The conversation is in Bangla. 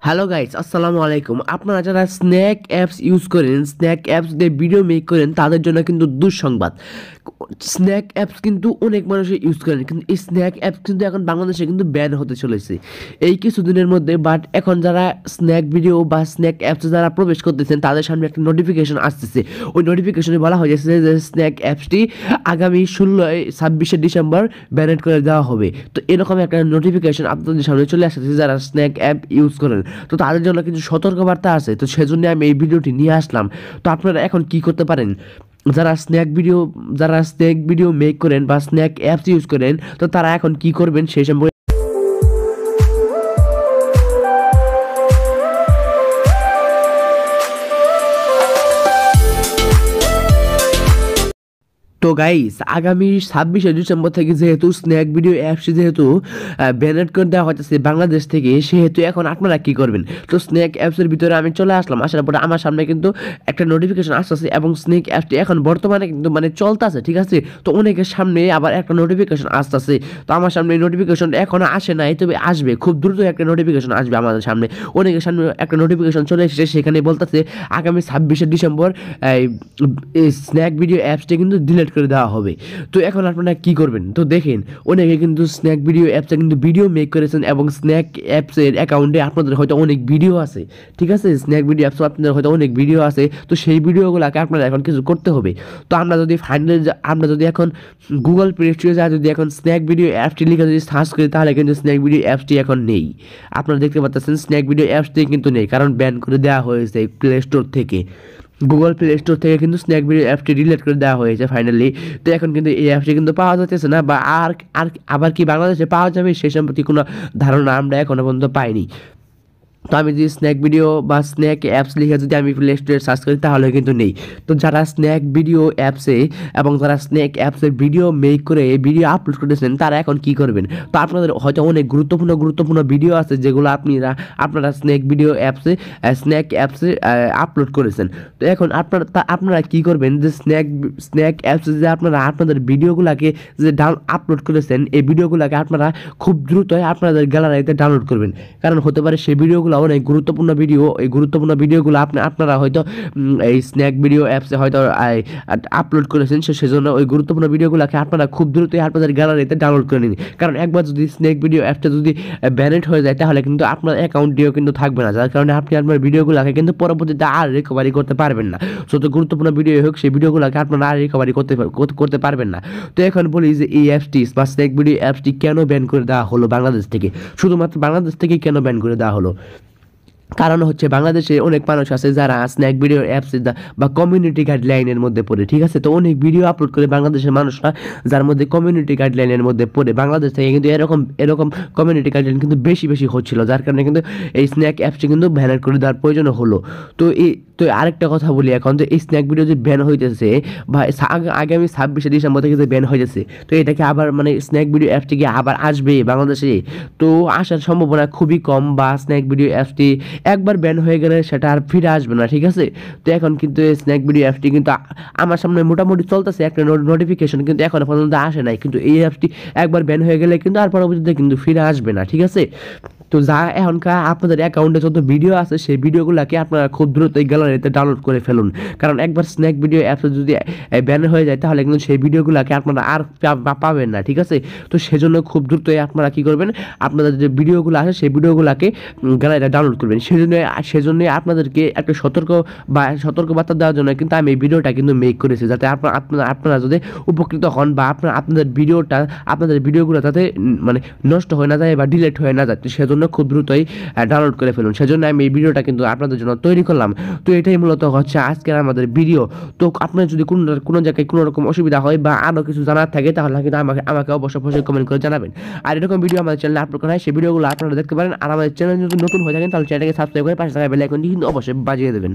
হ্যালো গাইস, আসসালামু আলাইকুম। আপনারা যারা স্ন্যাক অ্যাপস ইউজ করেন, স্ন্যাক অ্যাপস দিয়ে ভিডিও মেক করেন, তাদের জন্য কিন্তু দুঃসংবাদ। স্ন্যাক অ্যাপস কিন্তু অনেক মানুষই ইউজ করেন, কিন্তু এই স্ন্যাক অ্যাপস কিন্তু এখন বাংলাদেশে কিন্তু ব্যান হতে চলেছে এই কিছুদিনের মধ্যে। বাট এখন যারা স্ন্যাক ভিডিও বা স্ন্যাক অ্যাপসে যারা প্রবেশ করতেছেন, তাদের সামনে একটা নোটিফিকেশন আসতেছে। ওই নোটিফিকেশনে বলা হয়েছে যে স্ন্যাক অ্যাপসটি আগামী 26শে ডিসেম্বর ব্যান করে দেওয়া হবে। তো এরকম একটা নোটিফিকেশন আপনাদের সামনে চলে আসতেছে যারা স্ন্যাক অ্যাপ ইউজ করেন। তো তাদের জন্য কিছু সতর্কবার্তা আছে, তো সেজন্য আমি এই ভিডিওটি নিয়ে আসলাম। তো আপনারা এখন কি করতে পারেন, যারা স্ন্যাক ভিডিও মেক করেন বা স্ন্যাক অ্যাপস ইউজ করেন, তো তারা এখন কি করবেন সেই সম্পর্কে। তো গাইস, আগামী 26শে ডিসেম্বর থেকে যেহেতু স্ন্যাক ভিডিও অ্যাপস যেহেতু ব্যান করে দেওয়া হচ্ছে বাংলাদেশ থেকে, সেহেতু এখন আপনারা কি করবেন। তো স্ন্যাক অ্যাপসের ভিতরে আমি চলে আসলাম। আসার পরে আমার সামনে কিন্তু একটা নোটিফিকেশন আসতেছে এবং স্ন্যাক অ্যাপসটি এখন বর্তমানে কিন্তু চলতেছে, ঠিক আছে। তো অনেকের সামনে আবার একটা নোটিফিকেশন আসতেছে। তো আমার সামনে এই নোটিফিকেশন এখনো আসে নাই, তবে আসবে খুব দ্রুত। একটা নোটিফিকেশন আসবে আমাদের সামনে, অনেকের সামনে একটা নোটিফিকেশন চলে এসেছে। সেখানে বলতেছে আগামী 26শে ডিসেম্বর এই স্ন্যাক ভিডিও অ্যাপসটি কিন্তু ডিলিট করে দেওয়া হবে। তো এখন আপনারা কি করবেন, তো দেখেন অনেকে কিন্তু স্ন্যাক ভিডিও অ্যাপসে কিন্তু ভিডিও মেক করেছেন এবং স্ন্যাক অ্যাপসের অ্যাকাউন্টে আপনাদের হয়তো অনেক ভিডিও আছে, ঠিক আছে। স্ন্যাক ভিডিও অ্যাপসে আপনাদের হয়তো অনেক ভিডিও আছে। তো সেই ভিডিওগুলোকে আপনারা এখন কিছু করতে হবে। তো আমরা যদি এখন গুগল প্লে স্টোরে যা যদি এখন স্ন্যাক ভিডিও অ্যাপসটি লিখে যদি সার্চ করি, তাহলে কিন্তু স্ন্যাক ভিডিও অ্যাপসটি এখন নেই। আপনারা দেখতে পাচ্ছেন স্ন্যাক ভিডিও অ্যাপসটি কিন্তু নেই, কারণ ব্যান করে দেওয়া হয়েছে প্লে স্টোর থেকে। গুগল প্লে স্টোর থেকে কিন্তু স্ন্যাক ভিডিও অ্যাপটি ডিলিট করে দেওয়া হয়েছে ফাইনালি। তো এখন কিন্তু এই অ্যাপটি কিন্তু পাওয়া যাচ্ছে না, বা আবার কি বাংলাদেশে পাওয়া যাবে সেই সম্পর্কে কোনো ধারণা আমরা এখনো পর্যন্ত পাইনি। তো আমি যদি স্ন্যাক ভিডিও বা স্ন্যাক অ্যাপস লিখে যদি আমি প্লে স্টোরে সার্চ করি, তাহলে কিন্তু নেই। তো যারা স্ন্যাক ভিডিও অ্যাপসে এবং যারা স্ন্যাক অ্যাপসের ভিডিও মেক করে ভিডিও আপলোড করেছেন, তারা এখন কি করবেন। তো আপনাদের হয়তো অনেক গুরুত্বপূর্ণ ভিডিও আছে যেগুলো আপনারা স্ন্যাক ভিডিও অ্যাপসে আপলোড করেছেন। তো এখন আপনারা কি করবেন, যে স্ন্যাক অ্যাপসে যে আপনাদের ভিডিওগুলোকে যে আপলোড করেছেন, এই ভিডিওগুলোকে আপনারা খুব দ্রুতই আপনাদের গ্যালারিতে ডাউনলোড করবেন। কারণ হতে পারে সেই ভিডিওগুলো অনেক গুরুত্বপূর্ণ ভিডিও। এই গুরুত্বপূর্ণ ভিডিওগুলো আপনারা হয়তো এই স্ন্যাক ভিডিও অ্যাপসে হয়তো আপলোড করেছেন। সেজন্য ওই গুরুত্বপূর্ণ ভিডিওগুলোকে আপনারা খুব দ্রুতই আপনাদের গ্যালারিতে ডাউনলোড করে নিন। কারণ একবার যদি স্ন্যাক ভিডিও অ্যাপটা যদি ব্যানেড হয়ে যায়, তাহলে কিন্তু আপনার অ্যাকাউন্টটিও কিন্তু থাকবে না, যার কারণে আপনি আপনার ভিডিওগুলোকে কিন্তু পরবর্তীতে আর রিকভারি করতে পারবেন না। যত গুরুত্বপূর্ণ ভিডিও হোক, সেই ভিডিওগুলোকে আপনারা আর রিকভারি করতে পারবেন না। তো এখন বলি যে এই অ্যাপসটি বা স্ন্যাক ভিডিও অ্যাপসটি কেন ব্যান করে দেওয়া হলো বাংলাদেশ থেকে, শুধুমাত্র বাংলাদেশ থেকেই কেন ব্যান করে দেওয়া হলো। কারণ হচ্ছে বাংলাদেশে অনেক মানুষ আছে যারা স্ন্যাক ভিডিও অ্যাপস বা কমিউনিটি গাইডলাইনের মধ্যে পড়ে, ঠিক আছে। তো অনেক ভিডিও আপলোড করে বাংলাদেশের মানুষরা, যার মধ্যে কমিউনিটি গাইডলাইনের মধ্যে পড়ে। বাংলাদেশ থেকে কিন্তু এরকম কমিউনিটি গাইডলাইন কিন্তু বেশি হচ্ছিল, যার কারণে কিন্তু এই স্ন্যাক অ্যাপসটি কিন্তু ব্যান করে দেওয়ার প্রয়োজন হলো। তো আরেকটা কথা বলি, এখন যে এই স্ন্যাক ভিডিও যে ব্যান হইতেছে বা আগামী 26শে ডিসেম্বর থেকে যে ব্যান হয়েছে, তো এটাকে আবার স্ন্যাক ভিডিও অ্যাপটি কি আবার আসবে বাংলাদেশে? তো আসার সম্ভাবনা খুবই কম, বা স্ন্যাক ভিডিও অ্যাপসটি একবার ব্যান হয়ে গেলে সেটা আর ফিরে আসবে না, ঠিক আছে। তো এখন কিন্তু এই স্ন্যাক ভিডিও অ্যাপসটি কিন্তু আমার সামনে মোটামুটি চলতেছে, একটা নোটিফিকেশন কিন্তু এখনো পর্যন্ত আসে নাই। কিন্তু এই অ্যাপসটি একবার ব্যান হয়ে গেলে কিন্তু আর পরবর্তীতে কিন্তু ফিরে আসবে না, ঠিক আছে। তো যা এখনকার আপনাদের অ্যাকাউন্টে যত ভিডিও আছে, সেই ভিডিওগুলোকে আপনারা খুব দ্রুত এই গ্যালারিতে ডাউনলোড করে ফেলুন। কারণ একবার স্ন্যাক ভিডিও অ্যাপসে যদি ব্যান হয়ে যায়, তাহলে কিন্তু সেই ভিডিওগুলোকে আপনারা আর পাবেন না, ঠিক আছে। তো সেজন্য খুব দ্রুতই আপনারা কি করবেন, আপনাদের যে ভিডিওগুলো আছে সেই ভিডিওগুলোকে গ্যালারিতে ডাউনলোড করবেন। সেজন্যই আপনাদেরকে একটা সতর্কবার্তা দেওয়ার জন্য কিন্তু আমি এই ভিডিওটা কিন্তু মেক করেছি, যাতে আপনারা যদি উপকৃত হন, বা আপনাদের ভিডিওগুলো যাতে নষ্ট হয়ে না যায় বা ডিলিট হয়ে না যায়। সেজন্য খুব দ্রুতই ডাউনলোড করে ফেলুন। সেজন্য আমি এই ভিডিওটা কিন্তু আপনাদের জন্য তৈরি করলাম। তো এটাই মূলত হচ্ছে আজকের আমাদের ভিডিও। তো আপনার যদি কোনো জায়গায় কোনো রকম অসুবিধা হয় বা আরও কিছু জানার থাকে, তাহলে কিন্তু আমাকে অবশ্যই কমেন্ট করে জানাবেন। আর এরকম ভিডিও আমাদের চ্যানেলে আপলোড করা হয়, সেই ভিডিওগুলো আপনারা দেখতে পারেন। আর আমাদের চ্যানেল যদি নতুন হয়ে থাকেন, তাহলে চ্যানেলকে সাবস্ক্রাইব করে পাশে থাকা বেল আইকনটি কিন্তু অবশ্যই বাজিয়ে দেবেন।